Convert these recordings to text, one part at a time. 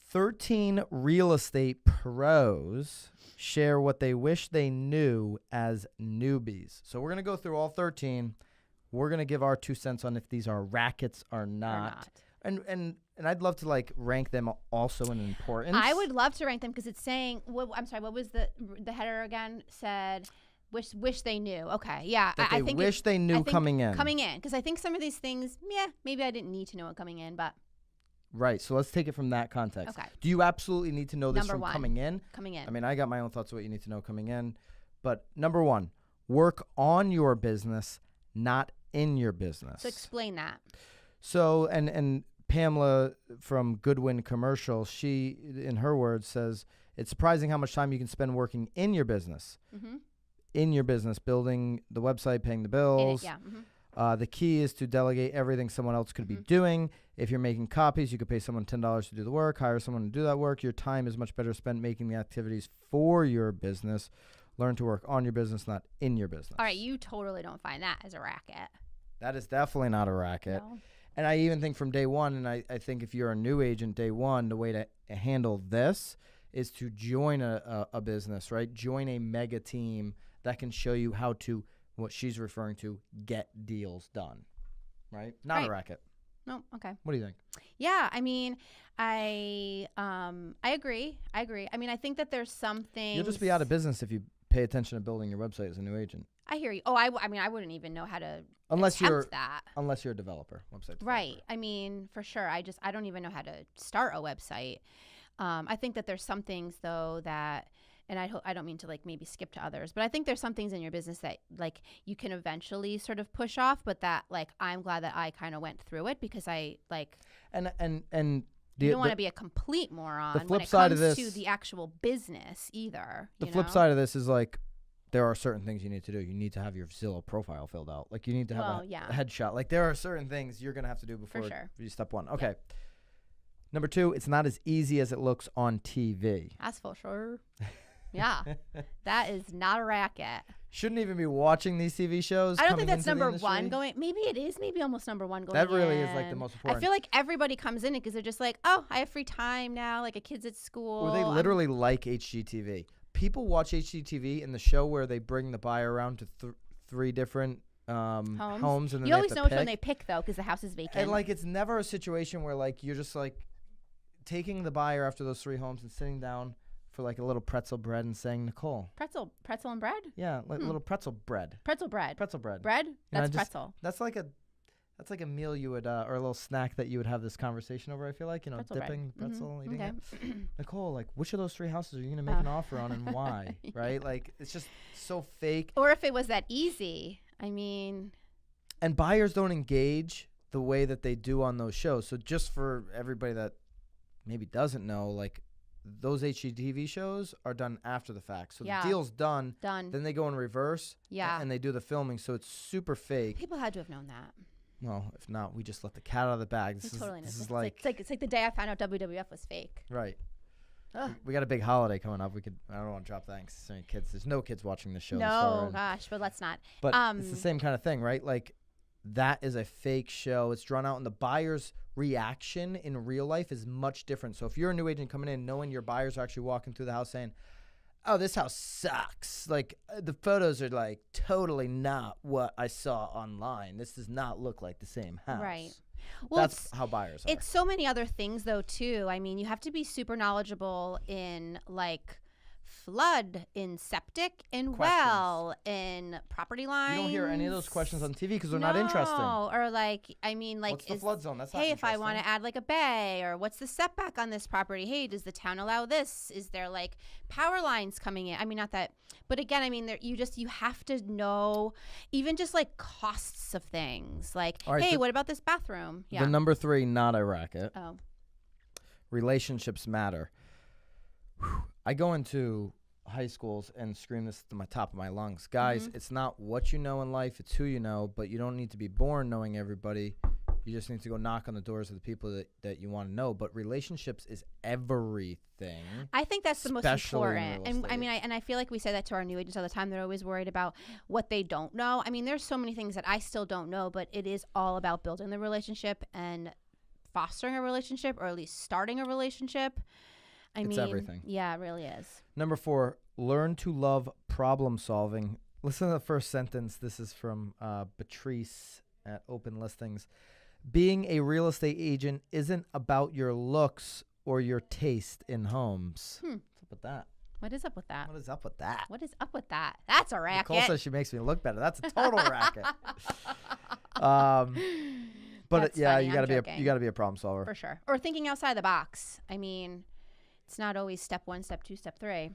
13 real estate pros share what they wish they knew as newbies. So we're going to go through all 13. We're going to give our 2 cents on if these are rackets or not. And I'd love to like rank them also in importance. I would love to rank them because it's saying, I'm sorry, what was the header again? Said, wish they knew. Okay, yeah. I think wish they knew coming in. Coming in, because I think some of these things, maybe I didn't need to know it coming in, but. Right, so let's take it from that context. Okay. Do you absolutely need to know this from coming in? Coming in. I mean, I got my own thoughts of what you need to know coming in. But number 1, work on your business, not in your business. So explain that. So, and Pamela from Goodwin Commercial, she, in her words, says, it's surprising how much time you can spend working in your business. Mm-hmm. In your business, building the website, paying the bills. The key is to delegate everything someone else could be doing. If you're making copies, you could pay someone $10 to do the work, hire someone to do that work. Your time is much better spent making the activities for your business. Learn to work on your business, not in your business. All right, you totally don't find that as a racket. That is definitely not a racket. No. And I even think from day one, and I think if you're a new agent day one, the way to handle this is to join a business, right? Join a mega team that can show you how to, what she's referring to, get deals done, right? Not a racket. No, okay. What do you think? Yeah, I mean, I agree. I mean, I think that there's some things. You'll just be out of business if you pay attention to building your website as a new agent. I hear you. Oh, I mean, I wouldn't even know how to unless you're that. Unless you're a developer, website developer. Right. I mean, for sure. I don't even know how to start a website. I think that there's some things though that, and I don't mean to like maybe skip to others, but I think there's some things in your business that like you can eventually sort of push off, but that like I'm glad that I kind of went through it because I like and you don't want to be a complete moron the flip when it side comes of this, to the actual business either. The flip side of this is like there are certain things you need to do. You need to have your Zillow profile filled out. Like you need to have a headshot. Like there are certain things you're gonna have to do before you step one. Okay. Yeah. Number 2, it's not as easy as it looks on TV. That's for sure. Yeah, that is not a racket. Shouldn't even be watching these TV shows. I don't think that's number 1 going. Maybe it is. Maybe almost number 1 going. That really is like the most important. I feel like everybody comes in it because they're just like, oh, I have free time now. Like a kid's at school. Or they literally like HGTV. People watch HGTV in the show where they bring the buyer around to 3 different homes, and then you always know which one they pick though because the house is vacant. And like it's never a situation where like you're just like taking the buyer after those 3 homes and sitting down for like a little pretzel bread and saying, Nicole. Pretzel and bread? Yeah, like little pretzel bread. Pretzel bread. Bread? That's pretzel. That's like a meal you would or a little snack that you would have this conversation over. I feel like pretzel dipping bread. Pretzel, eating it. Nicole, like which of those 3 houses are you gonna make an offer on and why? Right? Like it's just so fake. Or if it was that easy, I mean. And buyers don't engage the way that they do on those shows. So just for everybody that maybe doesn't know, like those HGTV shows are done after the fact. So the deal's done. Then they go in reverse. Yeah. And they do the filming. So it's super fake. People had to have known that. Well, if not, we just let the cat out of the bag. This is like it's like the day I found out WWF was fake. Right. We got a big holiday coming up. I don't want to drop thanks to any kids. There's no kids watching the show. No, gosh, but let's not. But it's the same kind of thing, right? Like that is a fake show. It's drawn out, and the buyer's reaction in real life is much different. So if you're a new agent coming in, knowing your buyers are actually walking through the house saying, oh, this house sucks. Like the photos are like totally not what I saw online. This does not look like the same house. Right. Well, that's how buyers are. It's so many other things though too. I mean, you have to be super knowledgeable in like flood, in septic, in well, in property lines. You don't hear any of those questions on TV because they're not interesting. Or like, I mean, like, what's the flood zone? That's not hey, if I want to add like a bay, or what's the setback on this property? Hey, does the town allow this? Is there like power lines coming in? I mean, not that, but again, I mean, you have to know even just like costs of things. Like, right, hey, what about this bathroom? Yeah. The number 3, not a racket. Oh. Relationships matter. I go into high schools and scream this to my top of my lungs. Guys, it's not what you know in life, it's who you know, but you don't need to be born knowing everybody. You just need to go knock on the doors of the people that you want to know. But relationships is everything. I think that's the most important. And I mean, I feel like we say that to our new agents all the time. They're always worried about what they don't know. I mean, there's so many things that I still don't know, but it is all about building the relationship and fostering a relationship or at least starting a relationship. It's everything. Yeah, it really is. Number 4, learn to love problem solving. Listen to the first sentence. This is from Patrice at Open Listings. Being a real estate agent isn't about your looks or your taste in homes. What's up with that? What is up with that? What is up with that? What is up with that? That's a racket. Nicole says she makes me look better. That's a total racket. But That's yeah, funny. you gotta be a problem solver for sure. Or thinking outside the box. I mean, it's not always step 1, step 2, step 3.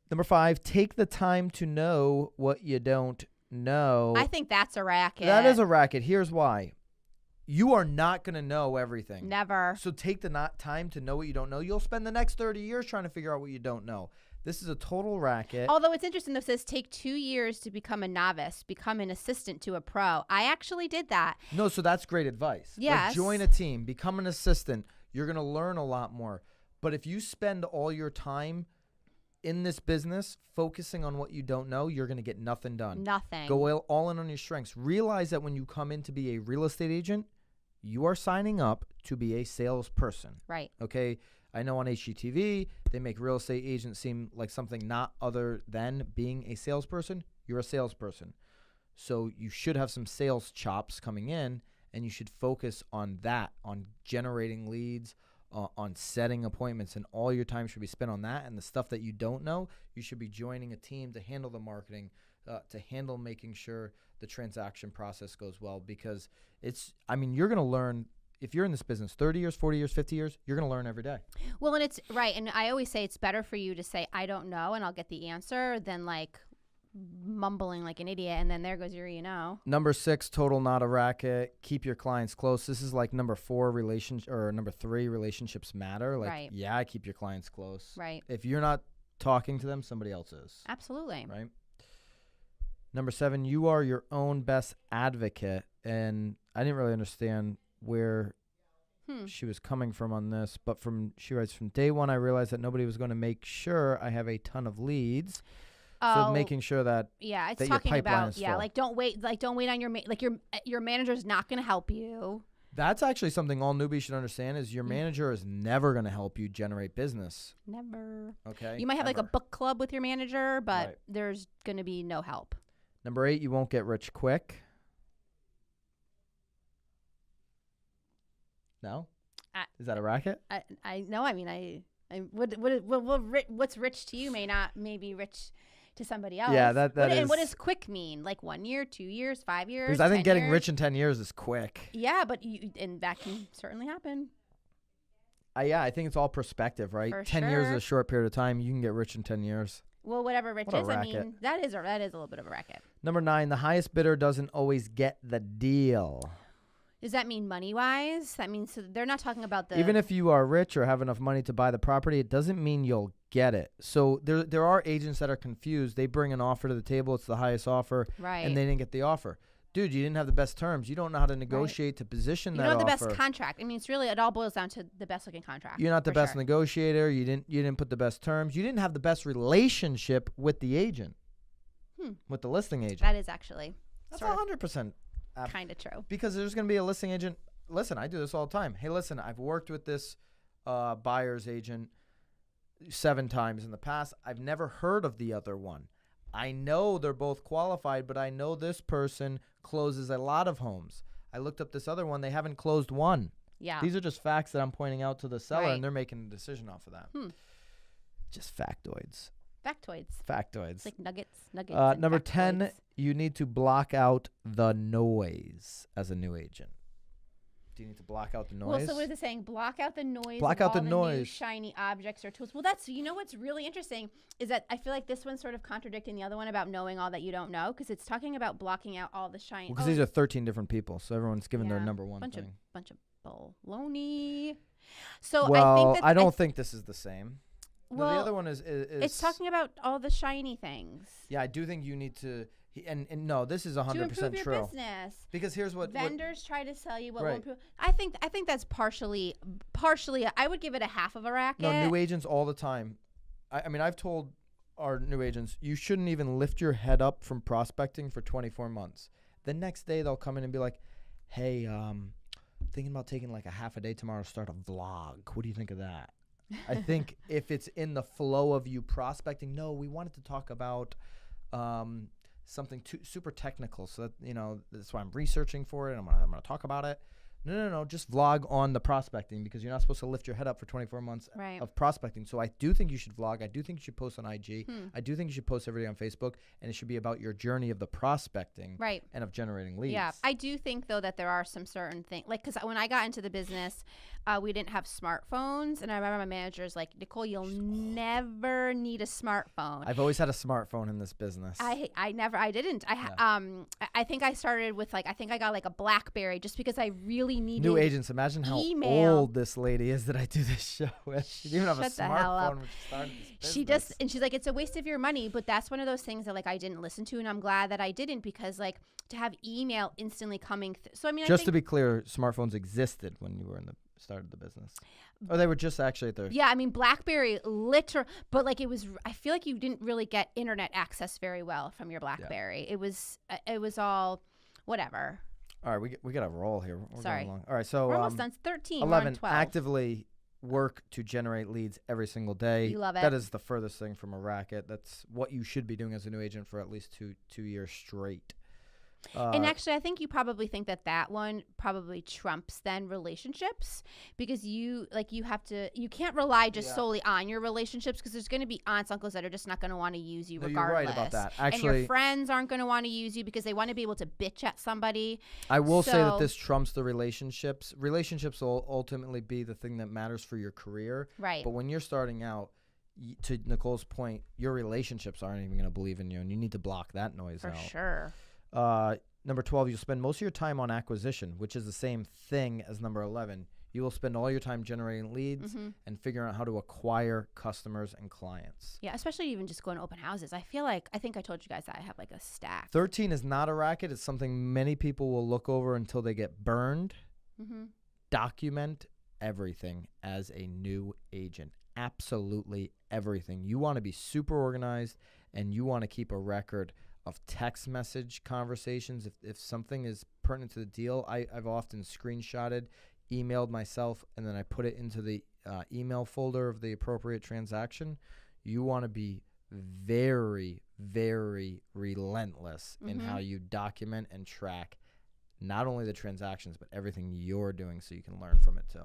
Number 5, take the time to know what you don't know. I think that's a racket. That is a racket. Here's why. You are not going to know everything. Never. So take the time to know what you don't know. You'll spend the next 30 years trying to figure out what you don't know. This is a total racket. Although it's interesting, though, it says take 2 years to become a novice, become an assistant to a pro. I actually did that. No, so that's great advice. Yes. Like join a team, become an assistant. You're going to learn a lot more. But if you spend all your time in this business focusing on what you don't know, you're going to get nothing done. Nothing. Go all in on your strengths. Realize that when you come in to be a real estate agent, you are signing up to be a salesperson. Right. Okay? I know on HGTV, they make real estate agents seem like something not other than being a salesperson. You're a salesperson. So you should have some sales chops coming in, and you should focus on that, on generating leads, on setting appointments, and all your time should be spent on that. And the stuff that you don't know, you should be joining a team to handle the marketing, to handle making sure the transaction process goes well, because you're going to learn. If you're in this business 30 years, 40 years, 50 years, you're going to learn every day. Well, and it's right. And I always say it's better for you to say, I don't know, and I'll get the answer than like mumbling like an idiot. And then there goes your, Number 6, total not a racket. Keep your clients close. This is like number 4, number 3, relationships matter. Like, right. Yeah, keep your clients close. Right. If you're not talking to them, somebody else is. Absolutely. Right. Number 7, you are your own best advocate. And I didn't really understand where she was coming from on this, but she writes, from day one, I realized that nobody was going to make sure I have a ton of leads. So making sure that it's that talking your pipeline about is full. like don't wait on your manager's not going to help you. That's actually something all newbies should understand is your manager is never going to help you generate business. Never. Okay. You might have like a book club with your manager, but right. There's going to be no help. Number 8, you won't get rich quick. No? Is that a racket? I know. I mean, what's rich to you may be rich to somebody else. Yeah, that is. And what does quick mean? Like 1 year, 2 years, 5 years? Because I think getting rich in 10 years is quick. Yeah, and that can certainly happen. I think it's all perspective, right? For 10 years is a short period of time. You can get rich in 10 years. Well, whatever rich is, I mean, that is a little bit of a racket. Number 9, the highest bidder doesn't always get the deal. Does that mean money-wise? That means so they're not talking about the... Even if you are rich or have enough money to buy the property, it doesn't mean you'll get it. So there are agents that are confused. They bring an offer to the table. It's the highest offer. Right. And they didn't get the offer. Dude, you didn't have the best terms. You don't know how to negotiate to position that offer. You don't have the best contract. I mean, it all boils down to the best-looking contract. You're not the best negotiator. You didn't put the best terms. You didn't have the best relationship with the agent, with the listing agent. That is actually... That's 100%. Kind of true. Because there's going to be a listing agent. Listen, I do this all the time. Hey, listen, I've worked with this buyer's agent 7 times in the past. I've never heard of the other one. I know they're both qualified, but I know this person closes a lot of homes. I looked up this other one. They haven't closed one. Yeah. These are just facts that I'm pointing out to the seller, right. and they're making a decision off of that. Just factoids. Factoids. It's like nuggets. Number 10, you need to block out the noise as a new agent. Do you need to block out the noise? Well, so what is it saying? Block out the noise. Block out the noise. New shiny objects or tools. Well, what's really interesting is that I feel like this one's sort of contradicting the other one about knowing all that you don't know, because it's talking about blocking out all the shiny. Because these are 13 different people, so everyone's given their number one thing. Bunch of baloney. So I don't think this is the same. Well, the other one is it's talking about all the shiny things. Yeah, I do think you need to, and no, this is 100% true. To improve your business. Because here's what vendors try to sell you what right. will improve. I think that's partially. I would give it a half of a racket. No, new agents all the time. I mean, I've told our new agents, you shouldn't even lift your head up from prospecting for 24 months. The next day they'll come in and be like, hey, thinking about taking like a half a day tomorrow to start a vlog. What do you think of that? I think if it's in the flow of you prospecting, no, we wanted to talk about something super technical. So that, you know, that's why I'm researching for it. I'm gonna talk about it. No. Just vlog on the prospecting, because you're not supposed to lift your head up for 24 months of prospecting. So I do think you should vlog. I do think you should post on IG. I do think you should post every day on Facebook, and it should be about your journey of the prospecting and of generating leads. Yeah, I do think though that there are some certain things, like, because when I got into the business, we didn't have smartphones, and I remember my manager's like, Nicole, you'll never need a smartphone. I've always had a smartphone in this business. I didn't. I think I started with I think I got like a BlackBerry just because I really needed new agents. Imagine how old this lady is that I do this show with. She didn't even have a smartphone when she started this business. And she's like, it's a waste of your money, but that's one of those things that like I didn't listen to, and I'm glad that I didn't, because like to have email instantly coming. So I mean, just to be clear, smartphones existed when you were in the started the business, or they were just actually at their. Yeah, I mean BlackBerry, but like it was. I feel like you didn't really get internet access very well from your BlackBerry. Yeah. It was all whatever. All right, we got to roll here. We're Sorry. Going along. All right, so we're almost done. 13. 11. 12. Actively work to generate leads every single day. You love it. That is the furthest thing from a racket. That's what you should be doing as a new agent for at least two years straight. And actually, I think you probably think that one probably trumps then relationships, because you can't rely just solely on your relationships, because there's going to be aunts, uncles that are just not going to want to use you regardless. You're right about that. Actually, and your friends aren't going to want to use you because they want to be able to bitch at somebody. I will say that this trumps the relationships. Relationships will ultimately be the thing that matters for your career. Right. But when you're starting out, to Nicole's point, your relationships aren't even going to believe in you, and you need to block that noise out. For sure. Number 12, you'll spend most of your time on acquisition, which is the same thing as number 11. You will spend all your time generating leads and figuring out how to acquire customers and clients. Yeah, especially even just going to open houses. I think I told you guys that I have like a stack. 13 is not a racket. It's something many people will look over until they get burned. Document everything as a new agent. Absolutely everything. You want to be super organized, and you want to keep a record of text message conversations. If something is pertinent to the deal, I've often screenshotted, emailed myself, and then I put it into the email folder of the appropriate transaction. You want to be very, very relentless in how you document and track not only the transactions, but everything you're doing, so you can learn from it too.